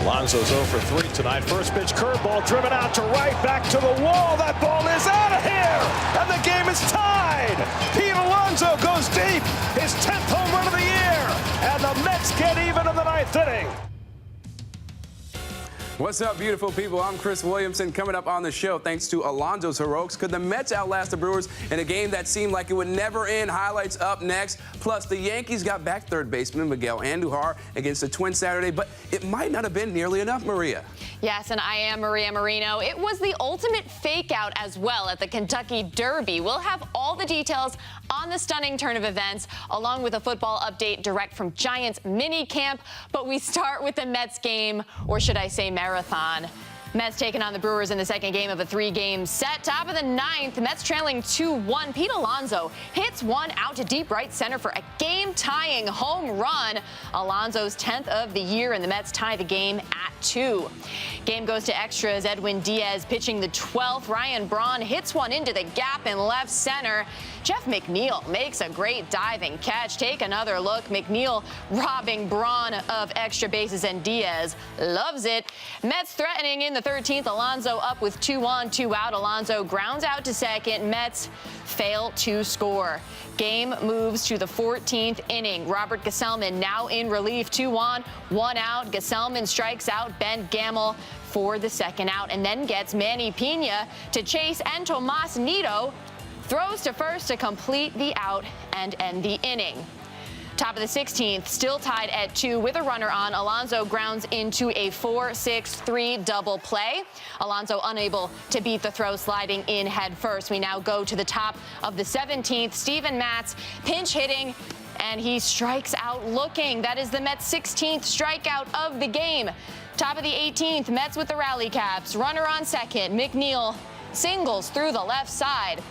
Alonso's 0 for 3 tonight. First pitch curveball driven out to right, back to the wall. That ball is out of here, and the game is tied. Pete Alonso goes deep, his 10th home run of the year, and the Mets get even in the 9th inning. What's up, beautiful people? I'm Chris Williamson. Coming up on the show, thanks to Alonso's heroics, could the Mets outlast the Brewers in a game that seemed like it would never end? Highlights up next. Plus, the Yankees got back third baseman Miguel Andujar against the Twins Saturday, but it might not have been nearly enough, Maria. Yes, and I am Maria Marino. It was the ultimate fake-out as well at the Kentucky Derby. We'll have all the details on the stunning turn of events, along with a football update direct from Giants mini camp. But we start with the Mets game, or should I say marathon. Mets taking on the Brewers in the second game of a 3-game set. Top of the 9th, Mets trailing 2-1. Pete Alonso hits one out to deep right center for a game-tying home run. Alonso's 10th of the year, and the Mets tie the game at 2. Game goes to extras. Edwin Diaz pitching the 12th. Ryan Braun hits one into the gap in left center. Jeff McNeil makes a great diving catch. Take another look. McNeil robbing Braun of extra bases, and Diaz loves it. Mets threatening in the 13th. Alonso up with 2 on, 2 out. Alonso grounds out to second. Mets fail to score. Game moves to the 14th inning. Robert Gesellman now in relief. 2 on, 1 out. Gesellman strikes out Ben Gamel for the second out, and then gets Manny Pena to chase, and Tomas Nido throws to first to complete the out and end the inning. Top of the 16th, still tied at 2 with a runner on. Alonso grounds into a 4-6-3 double play. Alonso unable to beat the throw, sliding in head first. We now go to the top of the 17th. Steven Matz pinch hitting, and he strikes out looking. That is the Mets' 16th strikeout of the game. Top of the 18th, Mets with the rally caps. Runner on second. McNeil singles through the left side.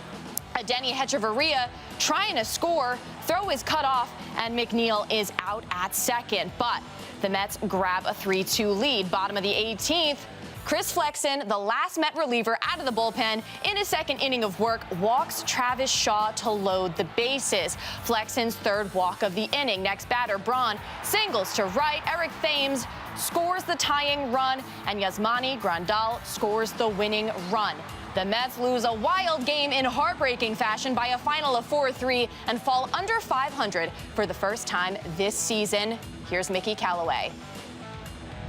Adeiny Hechavarria trying to score. Throw is cut off, and McNeil is out at second. But the Mets grab a 3-2 lead. Bottom of the 18th, Chris Flexen, the last Met reliever out of the bullpen in his second inning of work, walks Travis Shaw to load the bases. Flexen's third walk of the inning. Next batter, Braun singles to right. Eric Thames scores the tying run, and Yasmani Grandal scores the winning run. The Mets lose a wild game in heartbreaking fashion by a final of 4-3 and fall under 500 for the first time this season. Here's Mickey Callaway.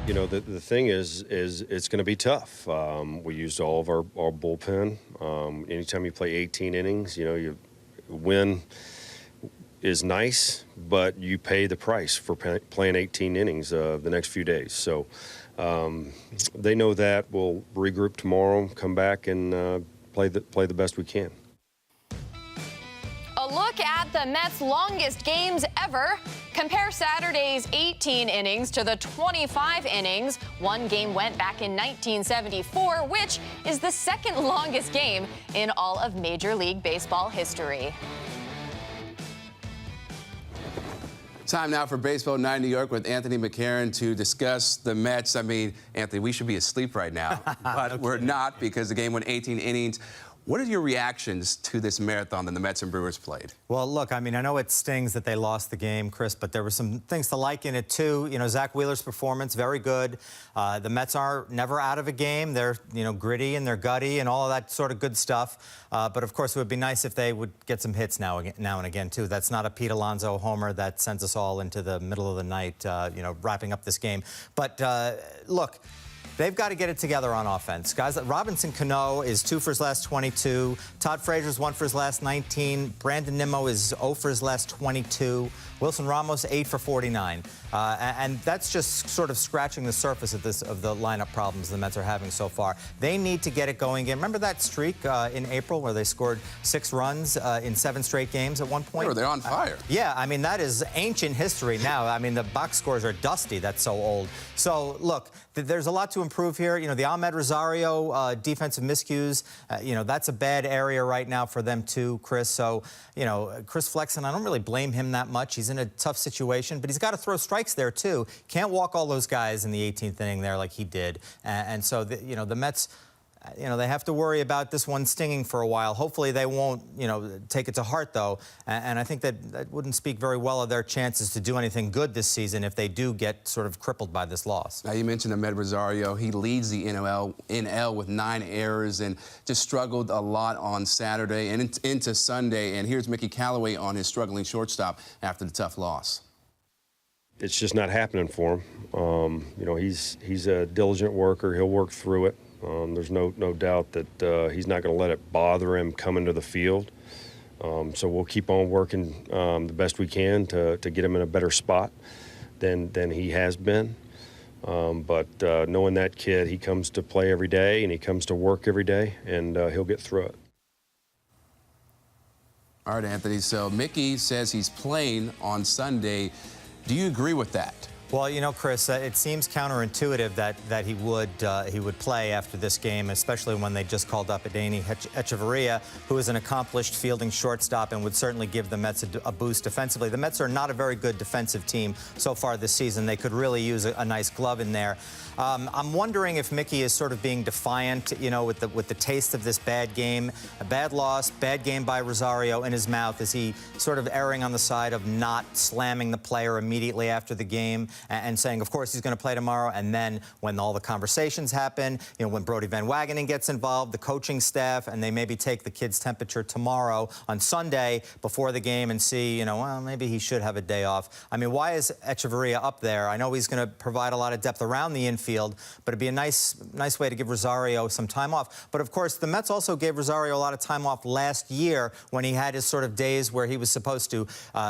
You know, the thing is it's going to be tough. We used all of our bullpen. Anytime you play 18 innings, you know, you win is nice, but you pay the price for playing 18 innings the next few days. So they know that. We'll regroup tomorrow, come back, and play the best we can. A look at the Mets' longest games ever. Compare Saturday's 18 innings to the 25 innings. One game went back in 1974, which is the second longest game in all of Major League Baseball history. Time now for Baseball Night in New York with Anthony McCarron to discuss the Mets. I mean, Anthony, we should be asleep right now, but we're not, because the game went 18 innings. What are your reactions to this marathon that the Mets and Brewers played? Well, look, I mean, I know it stings that they lost the game, Chris, but there were some things to like in it, too. You know, Zach Wheeler's performance, very good. The Mets are never out of a game. They're, you know, gritty and they're gutty and all of that sort of good stuff. But, of course, it would be nice if they would get some hits now and again, too. That's not a Pete Alonso homer that sends us all into the middle of the night, you know, wrapping up this game. But, look, they've got to get it together on offense. Guys, Robinson Cano is 2 for his last 22. Todd Frazier's 1 for his last 19. Brandon Nimmo is 0 for his last 22. Wilson Ramos, 8 for 49. And that's just sort of scratching the surface of the lineup problems the Mets are having so far. They need to get it going again. Remember that streak in April where they scored 6 runs in 7 straight games at one point? They're on fire. Yeah, I mean, that is ancient history now. I mean, the box scores are dusty. That's so old. So, look, there's a lot to improve here. You know, the Ahmed Rosario defensive miscues, you know, that's a bad area right now for them too, Chris. So, you know, Chris Flexen, I don't really blame him that much. He's in a tough situation, but he's got to throw strikes there too. Can't walk all those guys in the 18th inning there like he did. And so, you know, the Mets, they have to worry about this one stinging for a while. Hopefully they won't, take it to heart, though. And I think that wouldn't speak very well of their chances to do anything good this season if they do get sort of crippled by this loss. Now, you mentioned Ahmed Rosario. He leads the NL with 9 errors and just struggled a lot on Saturday and into Sunday. And here's Mickey Callaway on his struggling shortstop after the tough loss. It's just not happening for him. He's a diligent worker. He'll work through it. There's no doubt that he's not going to let it bother him coming to the field. So we'll keep on working the best we can to get him in a better spot than he has been. But knowing that kid, he comes to play every day and he comes to work every day, and he'll get through it. All right, Anthony, so Mickey says he's playing on Sunday. Do you agree with that? Well, Chris, it seems counterintuitive that he would play after this game, especially when they just called up Adeiny Echeverria, who is an accomplished fielding shortstop and would certainly give the Mets a boost defensively. The Mets are not a very good defensive team so far this season. They could really use a nice glove in there. I'm wondering if Mickey is sort of being defiant, with the taste of this bad game, a bad loss, bad game by Rosario in his mouth. Is he sort of erring on the side of not slamming the player immediately after the game and saying, of course, he's going to play tomorrow? And then when all the conversations happen, when Brody Van Wagenen gets involved, the coaching staff, and they maybe take the kid's temperature tomorrow on Sunday before the game and see, well, maybe he should have a day off. I mean, why is Echeverria up there? I know he's going to provide a lot of depth around the infield, but it'd be a nice way to give Rosario some time off. But of course, the Mets also gave Rosario a lot of time off last year when he had his sort of days where he was supposed to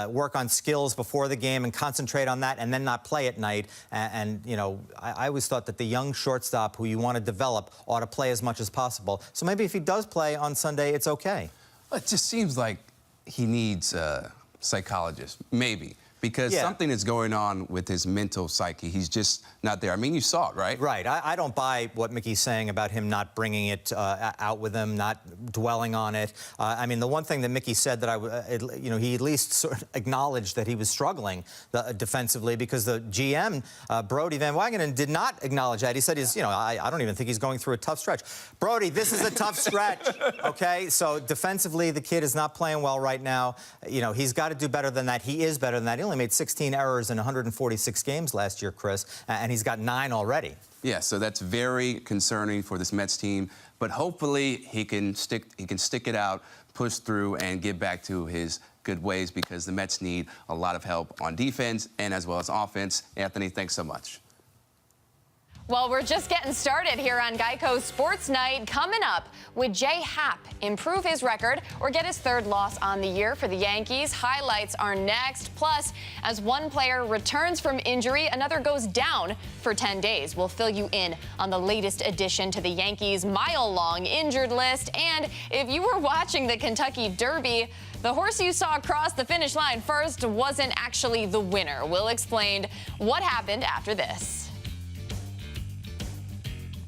work on skills before the game and concentrate on that and then not play at night. And I always thought that the young shortstop who you want to develop ought to play as much as possible. So maybe if he does play on Sunday, it's okay. It just seems like he needs a psychologist, maybe. Because something is going on with his mental psyche. He's just not there. I mean, you saw it, right? Right. I don't buy what Mickey's saying about him not bringing it out with him, not dwelling on it. I mean, the one thing that Mickey said that he at least sort of acknowledged that he was struggling defensively, because the GM, Brody Van Wagenen, did not acknowledge that. He said, I don't even think he's going through a tough stretch. Brody, this is a tough stretch, okay? So defensively, the kid is not playing well right now. He's got to do better than that. He is better than that. He only made 16 errors in 146 games last year, Chris, and he's got 9 already. Yeah, so that's very concerning for this Mets team. But hopefully he can stick it out, push through, and get back to his good ways, because the Mets need a lot of help on defense and as well as offense. Anthony, thanks so much. Well, we're just getting started here on Geico Sports Night. Coming up, would Jay Happ improve his record or get his 3rd loss on the year for the Yankees? Highlights are next. Plus, as one player returns from injury, another goes down for 10 days. We'll fill you in on the latest addition to the Yankees' mile-long injured list. And if you were watching the Kentucky Derby, the horse you saw cross the finish line first wasn't actually the winner. We'll explain what happened after this.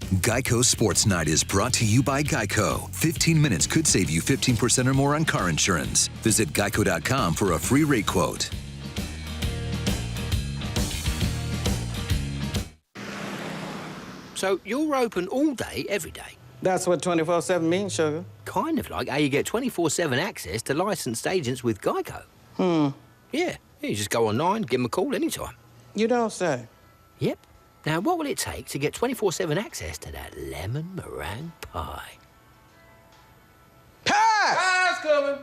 Geico Sports Night is brought to you by Geico. 15 minutes could save you 15% or more on car insurance. Visit geico.com for a free rate quote. So you're open all day, every day? That's what 24/7 means, sugar. Kind of like how you get 24/7 access to licensed agents with Geico. Yeah, you just go online, give them a call anytime. You don't say. Yep. Now, what will it take to get 24/7 access to that lemon meringue pie? Pie's coming!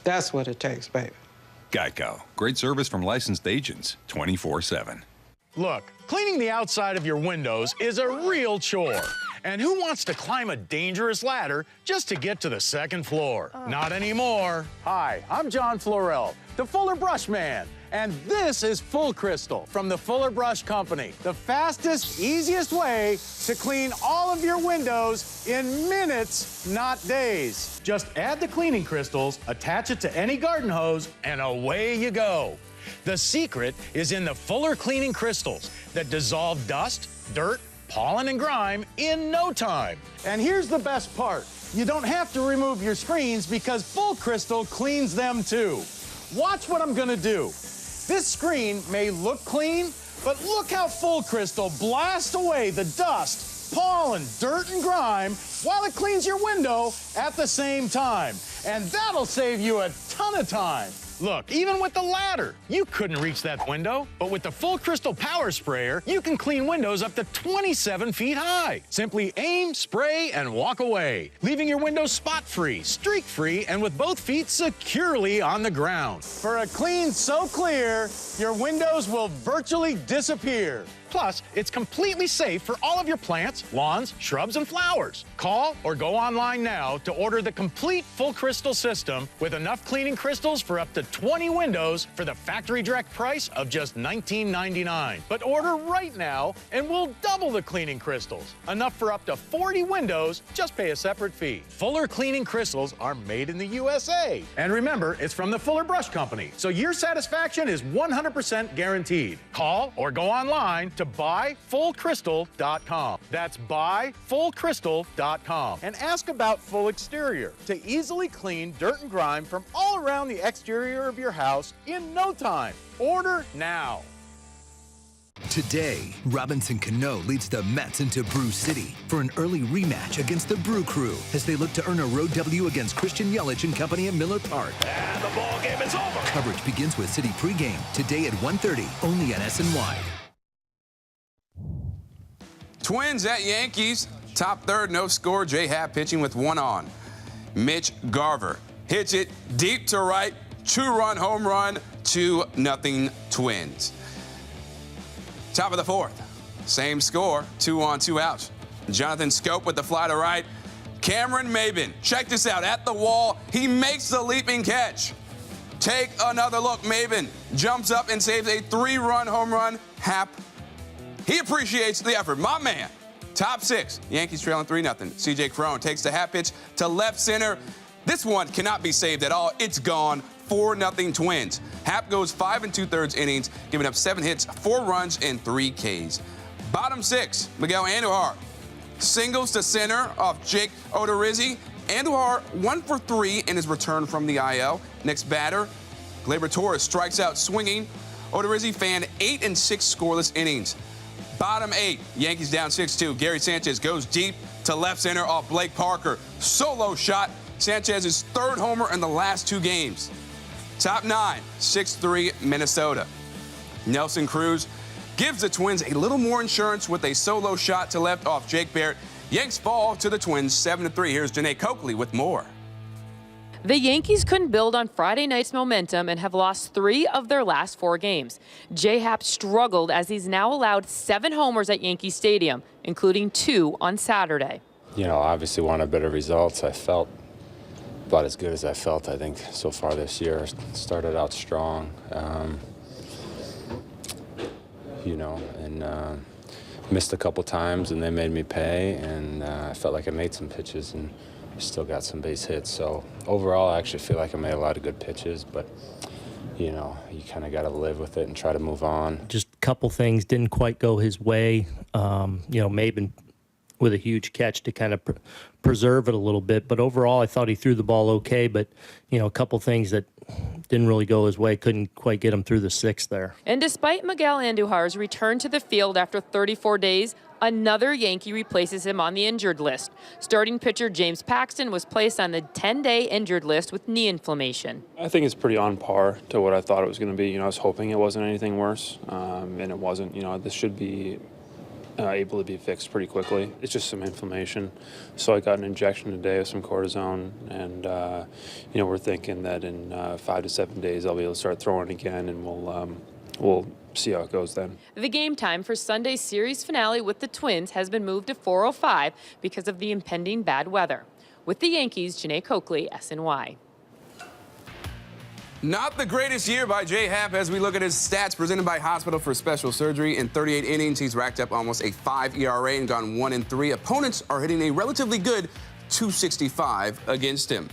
That's what it takes, baby. Geico. Great service from licensed agents 24/7. Look, cleaning the outside of your windows is a real chore. And who wants to climb a dangerous ladder just to get to the 2nd floor? Not anymore. Hi, I'm John Florell, the Fuller Brush Man. And this is Full Crystal from the Fuller Brush Company. The fastest, easiest way to clean all of your windows in minutes, not days. Just add the cleaning crystals, attach it to any garden hose, and away you go. The secret is in the Fuller cleaning crystals that dissolve dust, dirt, pollen, and grime in no time. And here's the best part. You don't have to remove your screens because Full Crystal cleans them too. Watch what I'm gonna do. This screen may look clean, but look how Full Crystal blasts away the dust, pollen, dirt, and grime while it cleans your window at the same time. And that'll save you a ton of time. Look, even with the ladder, you couldn't reach that window. But with the Full Crystal Power Sprayer, you can clean windows up to 27 feet high. Simply aim, spray, and walk away, leaving your windows spot-free, streak-free, and with both feet securely on the ground. For a clean so clear, your windows will virtually disappear. Plus, it's completely safe for all of your plants, lawns, shrubs, and flowers. Call or go online now to order the complete Full Crystal system with enough cleaning crystals for up to 20 windows for the factory direct price of just $19.99. But order right now and we'll double the cleaning crystals. Enough for up to 40 windows, just pay a separate fee. Fuller cleaning crystals are made in the USA. And remember, it's from the Fuller Brush Company, so your satisfaction is 100% guaranteed. Call or go online to buyfullcrystal.com. That's buyfullcrystal.com. And ask about Full Exterior to easily clean dirt and grime from all around the exterior of your house in no time. Order now. Today, Robinson Cano leads the Mets into Brew City for an early rematch against the Brew Crew as they look to earn a road W against Christian Yelich and company at Miller Park. And the ball game is over. Coverage begins with City pregame today at 1:30, only on SNY. Twins at Yankees. Top third, no score. J-Happ pitching with one on. Mitch Garver hits it deep to right. 2-run home run, 2-0 Twins. Top of the fourth. Same score, 2 on, 2 outs. Jonathan Scope with the fly to right. Cameron Maybin, check this out, at the wall. He makes the leaping catch. Take another look. Maybin jumps up and saves a 3-run home run. Happ, he appreciates the effort. My man. Top six. Yankees trailing 3-0. C.J. Cron takes the Happ pitch to left center. This one cannot be saved at all. It's gone. 4-0 Twins. Happ goes 5 2/3 innings, giving up 7 hits, 4 runs, and 3 Ks. Bottom six. Miguel Andujar singles to center off Jake Odorizzi. Andujar 1 for 3 in his return from the IL. Next batter, Gleyber Torres strikes out swinging. Odorizzi fanned 8 6 scoreless innings. Bottom 8, Yankees down 6-2. Gary Sanchez goes deep to left center off Blake Parker. Solo shot. Sanchez's 3rd homer in the last 2 games. Top 9, 6-3 Minnesota. Nelson Cruz gives the Twins a little more insurance with a solo shot to left off Jake Barrett. Yanks fall to the Twins 7-3. Here's Janae Coakley with more. The Yankees couldn't build on Friday night's momentum and have lost 3 of their last 4 games. J-Happ struggled as he's now allowed 7 homers at Yankee Stadium, including 2 on Saturday. You know, obviously wanted better results. I felt about as good as I felt, I think, so far this year. Started out strong, you know, and missed a couple times, and they made me pay, and I felt like I made some pitches and still got some base hits. So overall, I actually feel like I made a lot of good pitches, but you know, you kind of got to live with it and try to move on. Just a couple things didn't quite go his way. You know, Maybin with a huge catch to kind of preserve it a little bit. But overall, I thought he threw the ball okay. But, you know, a couple things that didn't really go his way. Couldn't quite get him through the 6th there. And despite Miguel Andujar's return to the field after 34 days, another Yankee replaces him on the injured list. Starting pitcher James Paxton was placed on the 10-day injured list with knee inflammation. I think it's pretty on par to what I thought it was going to be. You know, I was hoping it wasn't anything worse, and it wasn't. You know, this should be able to be fixed pretty quickly. It's just some inflammation. So I got an injection today of some cortisone, and you know, we're thinking that in 5 to 7 days I'll be able to start throwing again, and we'll see how it goes then. The game time for Sunday's series finale with the Twins has been moved to 4:05 because of the impending bad weather. With the Yankees, Janae Coakley, SNY. Not the greatest year by J-Happ as we look at his stats presented by Hospital for Special Surgery. In 38 innings, he's racked up almost a 5 ERA and gone 1-3. Opponents are hitting a relatively good .265 against him.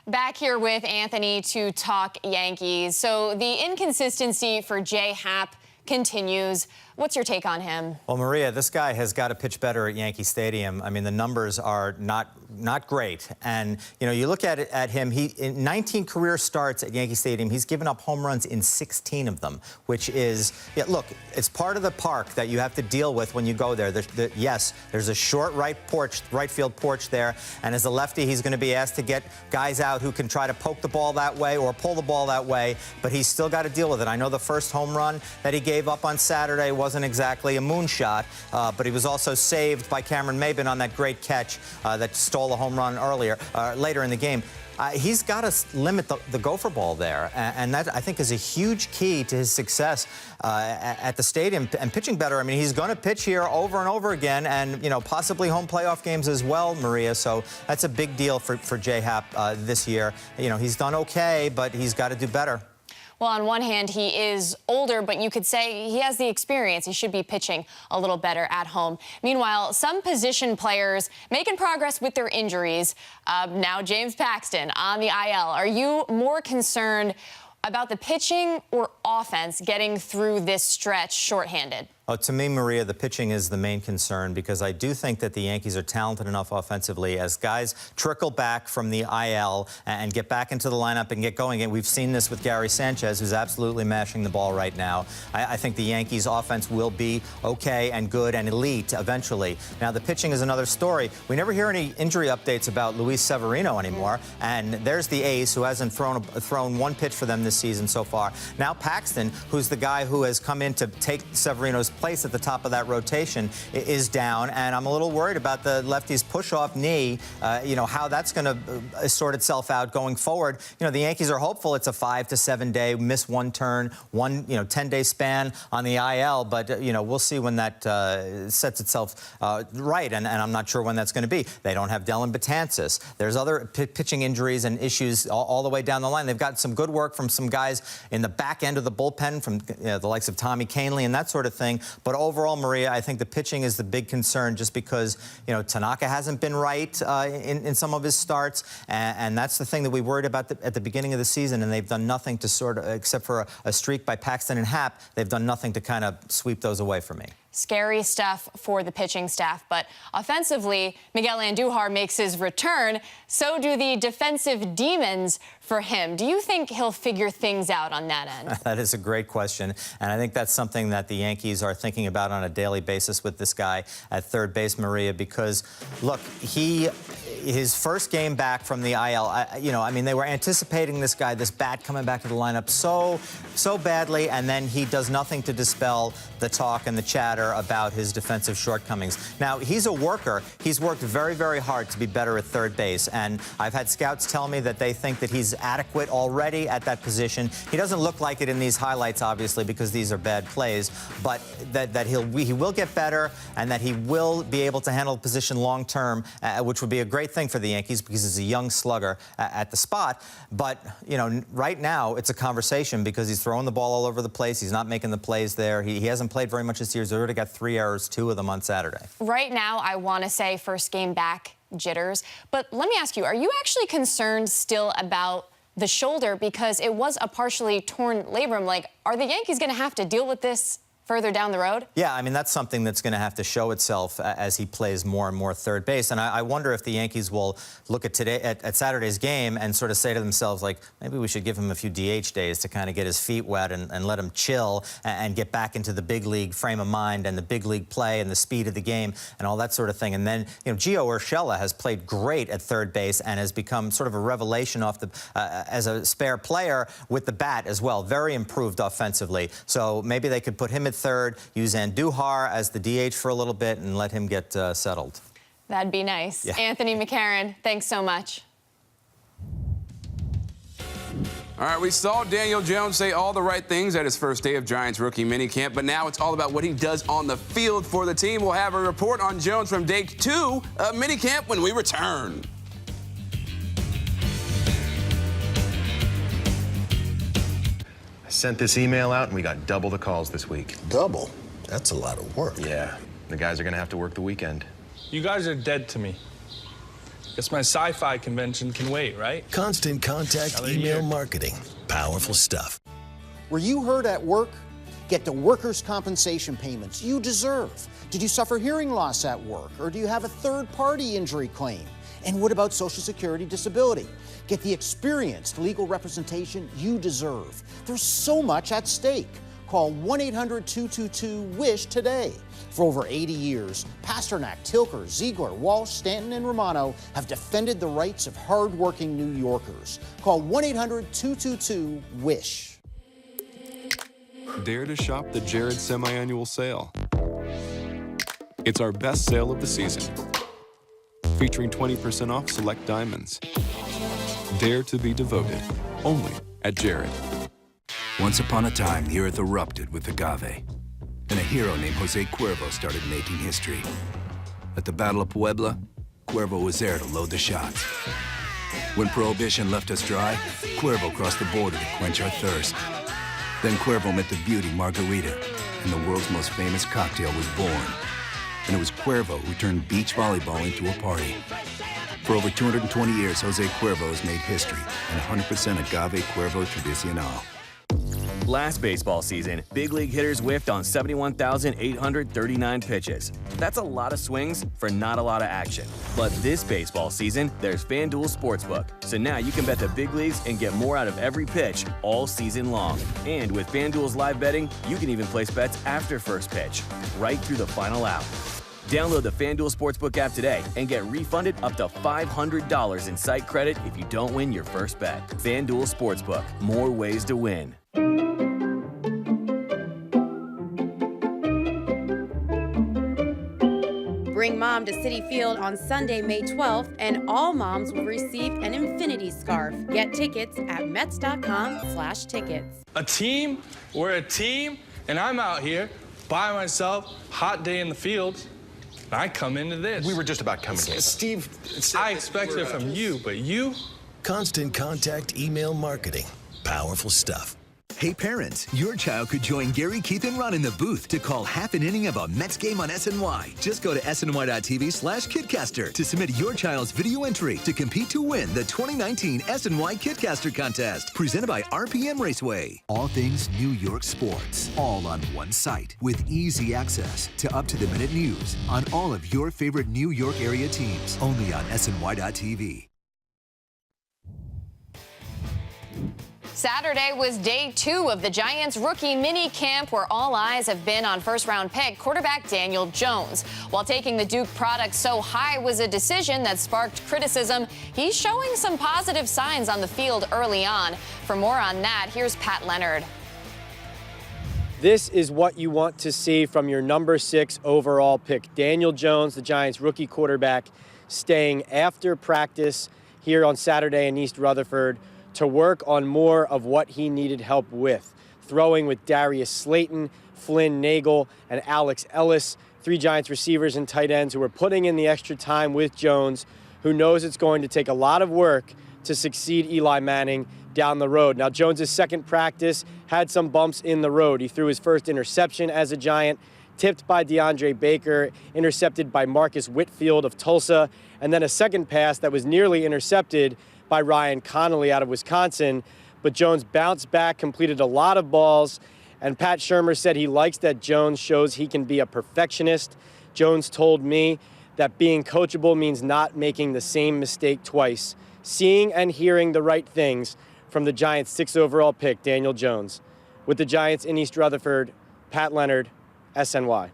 Back here with Anthony to talk Yankees. So the inconsistency for J-Happ continues. What's your take on him? Well, Maria, this guy has got to pitch better at Yankee Stadium. I mean, the numbers are not not great. And, you know, you look at him, in 19 career starts at Yankee Stadium, he's given up home runs in 16 of them, which is, yeah, look, it's part of the park that you have to deal with when you go there. Yes, there's a short right field porch there, and as a lefty, he's going to be asked to get guys out who can try to poke the ball that way or pull the ball that way, but he's still got to deal with it. I know the first home run that he gave up on Saturday wasn't exactly a moonshot, but he was also saved by Cameron Maybin on that great catch that stole a home run later in the game. He's got to limit the gopher ball there, and that, I think, is a huge key to his success at the stadium and pitching better. I mean, he's going to pitch here over and over again, and, you know, possibly home playoff games as well, Maria. So that's a big deal for J-Hap this year. You know, he's done okay, but he's got to do better. Well, on one hand, he is older, but you could say he has the experience. He should be pitching a little better at home. Meanwhile, some position players making progress with their injuries. Now, James Paxton on the IL. Are you more concerned about the pitching or offense getting through this stretch shorthanded? Oh, to me, Maria, the pitching is the main concern because I do think that the Yankees are talented enough offensively as guys trickle back from the IL and get back into the lineup and get going. And we've seen this with Gary Sanchez, who's absolutely mashing the ball right now. I think the Yankees' offense will be okay and good and elite eventually. Now, the pitching is another story. We never hear any injury updates about Luis Severino anymore. And there's the ace who hasn't thrown one pitch for them this season so far. Now, Paxton, who's the guy who has come in to take Severino's place at the top of that rotation, is down, and I'm a little worried about the lefty's push-off knee, you know, how that's going to sort itself out going forward. You know, the Yankees are hopeful it's a 5 to 7 day, miss one turn, 10-day span on the IL, but, you know, we'll see when that sets itself right, and I'm not sure when that's going to be. They don't have Dellin Betances. There's other pitching injuries and issues all the way down the line. They've got some good work from some guys in the back end of the bullpen, from the likes of Tommy Kahnle and that sort of thing. But overall, Maria, I think the pitching is the big concern just because, you know, Tanaka hasn't been right in some of his starts. And that's the thing that we worried about at the beginning of the season. And they've done nothing to sort of, except for a streak by Paxton and Happ, they've done nothing to kind of sweep those away for me. Scary stuff for the pitching staff, but offensively, Miguel Andujar makes his return. So do the defensive demons for him. Do you think he'll figure things out on that end? That is a great question, and I think that's something that the Yankees are thinking about on a daily basis with this guy at third base, Maria, because, look, his first game back from the IL, I mean, they were anticipating this guy, this bat coming back to the lineup so badly, and then he does nothing to dispel the talk and the chatter about his defensive shortcomings. Now, he's a worker. He's worked very, very hard to be better at third base, and I've had scouts tell me that they think that he's adequate already at that position. He doesn't look like it in these highlights, obviously, because these are bad plays, but that he will get better and that he will be able to handle the position long term, which would be a great thing for the Yankees because he's a young slugger at the spot. But, you know, right now it's a conversation because he's throwing the ball all over the place. He's not making the plays there. He hasn't played very much this year. He's already got 3 errors, 2 of them on Saturday. Right now, I want to say first game back jitters. But let me ask you, are you actually concerned still about the shoulder because it was a partially torn labrum? Like, are the Yankees going to have to deal with this further down the road? Yeah, I mean, that's something that's going to have to show itself as he plays more and more third base. And I wonder if the Yankees will look at Saturday's game and sort of say to themselves, like, maybe we should give him a few DH days to kind of get his feet wet and let him chill and get back into the big league frame of mind and the big league play and the speed of the game and all that sort of thing. And then, you know, Gio Urshela has played great at third base and has become sort of a revelation as a spare player with the bat as well. Very improved offensively. So maybe they could put him at third, use Andujar as the DH for a little bit, and let him get settled. That'd be nice. Yeah. Anthony McCarron, thanks so much. All right, we saw Daniel Jones say all the right things at his first day of Giants rookie minicamp, but now it's all about what he does on the field for the team. We'll have a report on Jones from day 2 of minicamp when we return. Sent this email out and we got double the calls this week. Double? That's a lot of work. Yeah, the guys are gonna have to work the weekend. You guys are dead to me. Guess my sci-fi convention can wait, right? Constant Contact email marketing. Powerful stuff. Were you hurt at work? Get the workers' compensation payments you deserve. Did you suffer hearing loss at work? Or do you have a third-party injury claim? And what about Social Security disability? Get the experienced legal representation you deserve. There's so much at stake. Call 1-800-222-WISH today. For over 80 years, Pasternak, Tilker, Ziegler, Walsh, Stanton, and Romano have defended the rights of hardworking New Yorkers. Call 1-800-222-WISH. Dare to shop the Jared semi-annual sale. It's our best sale of the season, featuring 20% off select diamonds. Dare to be devoted, only at Jared. Once upon a time, the earth erupted with agave, and a hero named Jose Cuervo started making history. At the Battle of Puebla, Cuervo was there to load the shots. When Prohibition left us dry, Cuervo crossed the border to quench our thirst. Then Cuervo met the beauty Margarita, and the world's most famous cocktail was born. And it was Cuervo who turned beach volleyball into a party. For over 220 years, Jose Cuervo has made history, and 100% agave Cuervo Tradicional. Last baseball season, big league hitters whiffed on 71,839 pitches. That's a lot of swings for not a lot of action. But this baseball season, there's FanDuel Sportsbook. So now you can bet the big leagues and get more out of every pitch all season long. And with FanDuel's live betting, you can even place bets after first pitch, right through the final out. Download the FanDuel Sportsbook app today and get refunded up to $500 in site credit if you don't win your first bet. FanDuel Sportsbook, more ways to win. Bring mom to Citi Field on Sunday, May 12th, and all moms will receive an Infinity Scarf. Get tickets at Mets.com/tickets. A team? We're a team, and I'm out here by myself, hot day in the field. I come into this. We were just about coming in. Steve, I expected it from you, but you? Constant Contact email marketing. Powerful stuff. Hey parents, your child could join Gary, Keith, and Ron in the booth to call half an inning of a Mets game on SNY. Just go to SNY.TV/Kidcaster to submit your child's video entry to compete to win the 2019 SNY Kidcaster Contest, presented by RPM Raceway. All things New York sports, all on one site, with easy access to up-to-the-minute news on all of your favorite New York area teams, only on SNY.TV. Saturday was day 2 of the Giants rookie mini camp, where all eyes have been on first-round pick quarterback Daniel Jones. While taking the Duke product so high was a decision that sparked criticism, he's showing some positive signs on the field early on. For more on that, here's Pat Leonard. This is what you want to see from your number 6 overall pick. Daniel Jones, the Giants rookie quarterback, staying after practice here on Saturday in East Rutherford to work on more of what he needed help with. Throwing with Darius Slayton, Flynn Nagel, and Alex Ellis, 3 Giants receivers and tight ends who are putting in the extra time with Jones, who knows it's going to take a lot of work to succeed Eli Manning down the road. Now, Jones' second practice had some bumps in the road. He threw his first interception as a Giant, tipped by DeAndre Baker, intercepted by Marcus Whitfield of Tulsa, and then a second pass that was nearly intercepted by Ryan Connolly out of Wisconsin. But Jones bounced back, completed a lot of balls, and Pat Shurmur said he likes that Jones shows he can be a perfectionist. Jones told me that being coachable means not making the same mistake twice. Seeing and hearing the right things from the Giants' 6th overall pick, Daniel Jones. With the Giants in East Rutherford, Pat Leonard, SNY.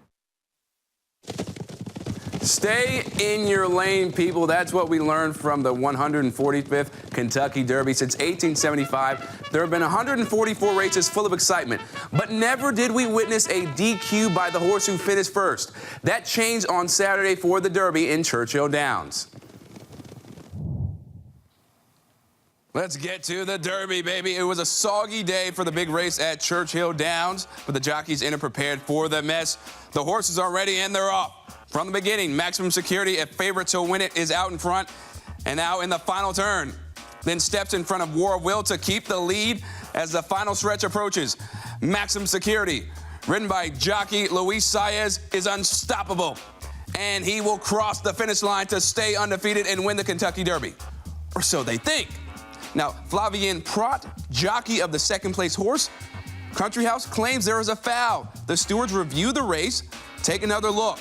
Stay in your lane, people. That's what we learned from the 145th Kentucky Derby. Since 1875, there have been 144 races full of excitement, but never did we witness a DQ by the horse who finished first. That changed on Saturday for the Derby in Churchill Downs. Let's get to the Derby, baby. It was a soggy day for the big race at Churchill Downs, but the jockeys in it prepared for the mess. The horses are ready and they're off. From the beginning, Maximum Security, a favorite to win it, is out in front and now in the final turn. Then steps in front of War of Will to keep the lead as the final stretch approaches. Maximum Security, ridden by jockey Luis Saez, is unstoppable. And he will cross the finish line to stay undefeated and win the Kentucky Derby. Or so they think. Now, Flavien Prat, jockey of the second-place horse, Country House, claims there is a foul. The stewards review the race, take another look.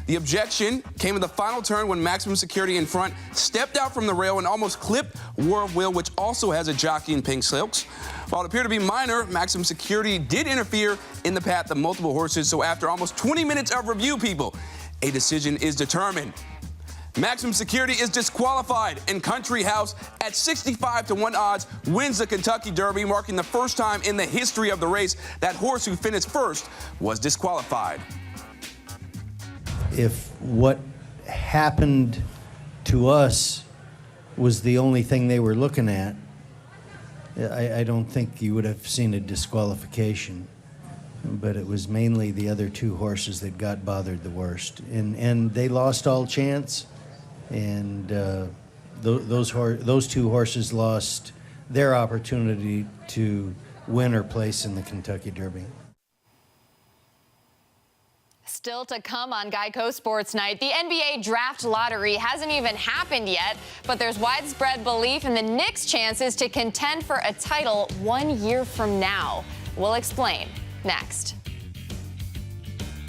The objection came in the final turn when Maximum Security in front stepped out from the rail and almost clipped War of Will, which also has a jockey in pink silks. While it appeared to be minor, Maximum Security did interfere in the path of multiple horses, so after almost 20 minutes of review, people, a decision is determined. Maximum Security is disqualified, and Country House at 65-1 odds wins the Kentucky Derby, marking the first time in the history of the race that horse who finished first was disqualified. If what happened to us was the only thing they were looking at, I don't think you would have seen a disqualification. But it was mainly the other two horses that got bothered the worst. And they lost all chance, and those two horses lost their opportunity to win or place in the Kentucky Derby. Still to come on Geico Sports Night. The NBA draft lottery hasn't even happened yet, but there's widespread belief in the Knicks' chances to contend for a title 1 year from now. We'll explain next.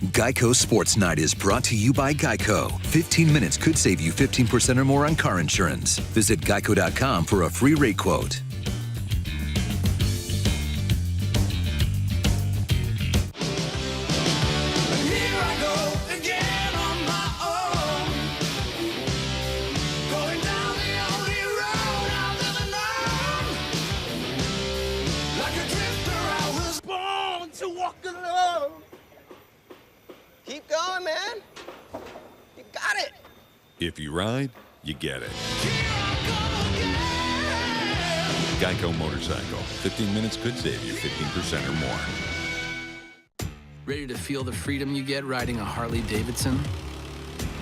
Geico Sports Night is brought to you by Geico. 15 minutes could save you 15% or more on car insurance. Visit geico.com for a free rate quote. Keep going, man. You got it. If you ride, you get it. Geico Motorcycle. 15 minutes could save you 15% or more. Ready to feel the freedom you get riding a Harley-Davidson?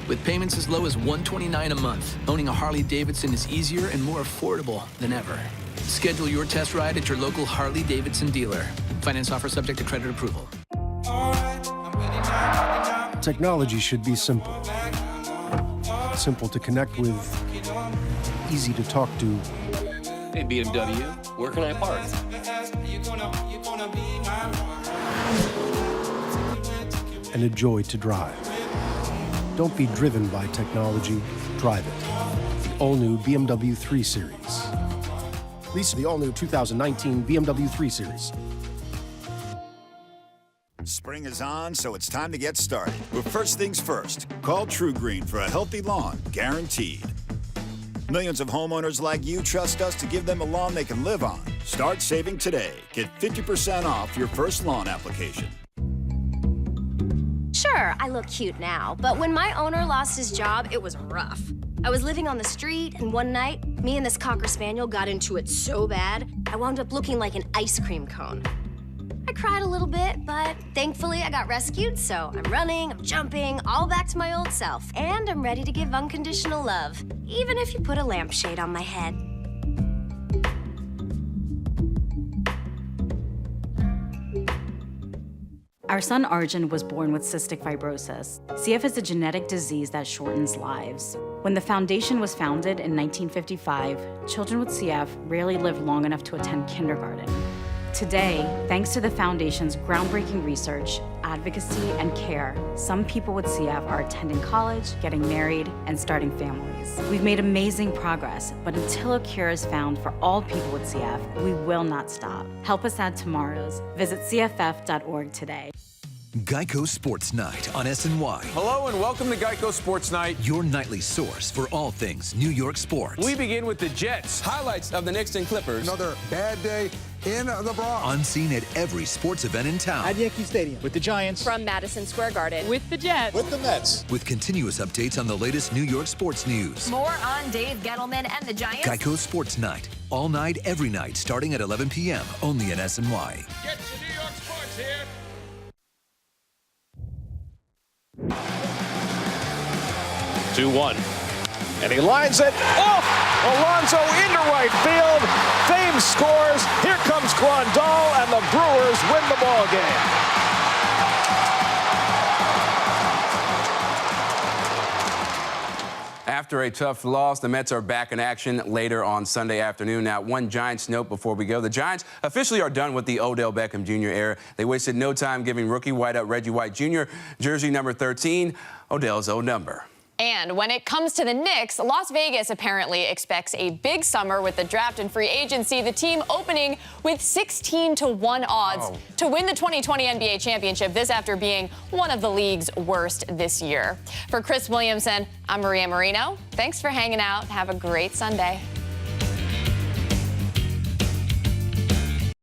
With payments as low as $129 a month, owning a Harley-Davidson is easier and more affordable than ever. Schedule your test ride at your local Harley-Davidson dealer. Finance offer subject to credit approval. Technology should be simple. Simple to connect with, easy to talk to. Hey, BMW, where can I park? And a joy to drive. Don't be driven by technology, drive it. The all-new BMW 3 Series. Lease the all-new 2019 BMW 3 Series. Spring is on, so it's time to get started. But first things first, call True Green for a healthy lawn, guaranteed. Millions of homeowners like you trust us to give them a lawn they can live on. Start saving today. Get 50% off your first lawn application. Sure, I look cute now, but when my owner lost his job, it was rough. I was living on the street, and one night, me and this Cocker Spaniel got into it so bad, I wound up looking like an ice cream cone. I cried a little bit, but thankfully I got rescued, so I'm running, I'm jumping, all back to my old self. And I'm ready to give unconditional love, even if you put a lampshade on my head. Our son Arjun was born with cystic fibrosis. CF is a genetic disease that shortens lives. When the foundation was founded in 1955, children with CF rarely live long enough to attend kindergarten. Today, thanks to the Foundation's groundbreaking research, advocacy, and care, some people with CF are attending college, getting married, and starting families. We've made amazing progress, but until a cure is found for all people with CF, we will not stop. Help us add tomorrows. Visit cff.org today. Geico Sports Night on SNY. Hello and welcome to Geico Sports Night. Your nightly source for all things New York sports. We begin with the Jets. Highlights of the Knicks and Clippers. Another bad day in the Bronx. Unseen at every sports event in town. At Yankee Stadium. With the Giants. From Madison Square Garden. With the Jets. With the Mets. With continuous updates on the latest New York sports news. More on Dave Gettleman and the Giants. Geico Sports Night. All night, every night, starting at 11 p.m. Only at SNY. Get your New York sports here. 2-1. And he lines it off. Alonso into right field. Fame scores. Here comes Grandal, and the Brewers win the ball game. After a tough loss, the Mets are back in action later on Sunday afternoon. Now, one Giants note before we go. The Giants officially are done with the Odell Beckham Jr. era. They wasted no time giving rookie wideout Reggie White Jr. jersey number 13, Odell's old number. And when it comes to the Knicks, Las Vegas apparently expects a big summer with the draft and free agency. The team opening with 16-1 odds to win the 2020 NBA championship. This after being one of the league's worst this year. For Chris Williamson, I'm Maria Marino. Thanks for hanging out. Have a great Sunday.